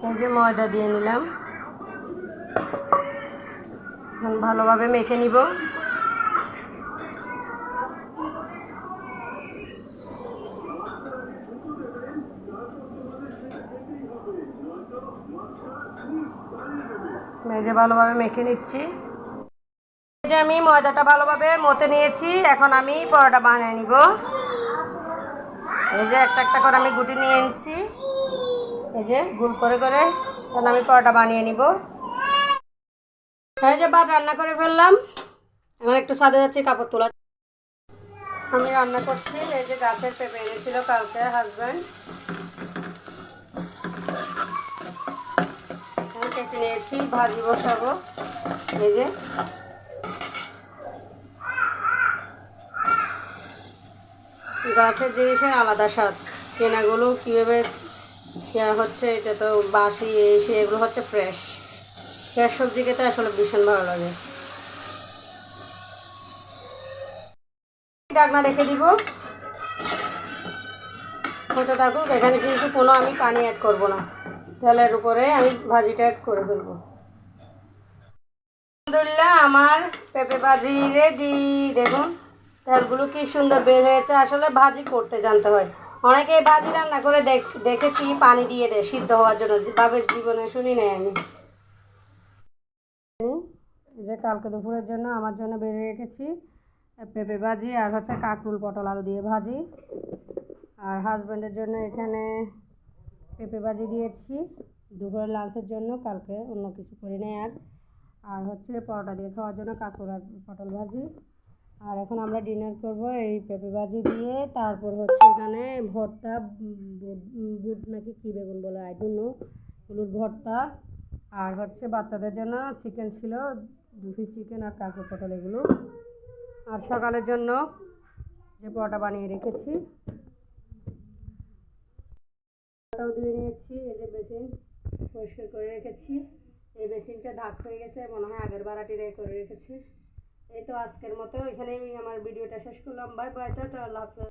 এই যে ময়দা দিয়ে নিলাম, এখন ভালোভাবে মেখে নিব। এই যে ভালোভাবে মেখে নিচ্ছি। এই যে আমি ময়দাটা ভালোভাবে মতে নিয়েছি, এখন আমি পরোটা বানিয়ে নিব। এই যে একটা একটা করে আমি গুটি নিয়ে নিচ্ছি, এই যে গোল করে করে এখন আমি পরোটা বানিয়ে নিব। এই যে ভাত রান্না করে ফেললাম, এখন একটু ছাদে যাচ্ছি কাপড় তোলা। আমি রান্না করছি, এই যে গাছের পেঁপে এনেছিল কালকে হাজব্যান্ড, আমি কেটে নিয়েছি, ভাজি বসাবো। এই যে গাছের জিনিসের আলাদা স্বাদ, কেনাগুলো কীভাবে হচ্ছে, এটা তো বাসি এসে, এগুলো হচ্ছে ফ্রেশ ফ্রেশ সবজি খেতে আসলে ভীষণ ভালো লাগে। ঢাকনা রেখে দিব, হতে থাকুক। এখানে কিন্তু কোনো আমি পানি অ্যাড করব না, তেলের উপরে আমি ভাজিটা অ্যাড করে ফেলবো। আলহামদুলিল্লাহ আমার পেঁপে ভাজি রেডি। দেখুন তেলগুলো কি সুন্দর বের হয়েছে। আসলে ভাজি করতে জানতে হয়। অনেকে ভাজি রান্না করে দেখেছি পানি দিয়ে দেয় সিদ্ধ হওয়ার জন্য, বাবের জীবনে শুনি নাই আমি। এই যে কালকে দুপুরের জন্য আমার জন্য বের রেখেছি পেঁপে ভাজি, আর হচ্ছে কাঁকরুল পটল আলু দিয়ে ভাজি। আর হাজব্যান্ডের জন্য এখানে পেঁপে ভাজি দিয়েছি দুপুরের লাঞ্চের জন্য, কালকে অন্য কিছু করি নাই। আর হচ্ছে পরোটা দিয়ে খাওয়ার জন্য কাঁকরুল আর পটল ভাজি। আর এখন আমরা ডিনার করব এই পেঁপে ভাজি দিয়ে। তারপর হচ্ছে এখানে ভর্তা, বুট নাকি কী বেগুন বলে আই ডোন্ট নো, হলুদ ভর্তা। আর হচ্ছে বাচ্চাদের জন্য চিকেন ছিল, 2 পিস চিকেন আর কাঁকরুল পটল এগুলো। আর সকালের জন্য যে পরোটা বানিয়ে রেখেছি ওটাও দিয়ে নিয়েছি। এই যে বেসিন পরিষ্কার করে রেখেছি, এই বেসিনটা দাগ হয়ে গেছে, মনে হয় আগের বারাটি করে রেখেছি। এই তো আজকের মতো এখানেই আমি আমার ভিডিওটা শেষ করলাম। বাই বাই, টাটা, আল্লাহ হাফেজ।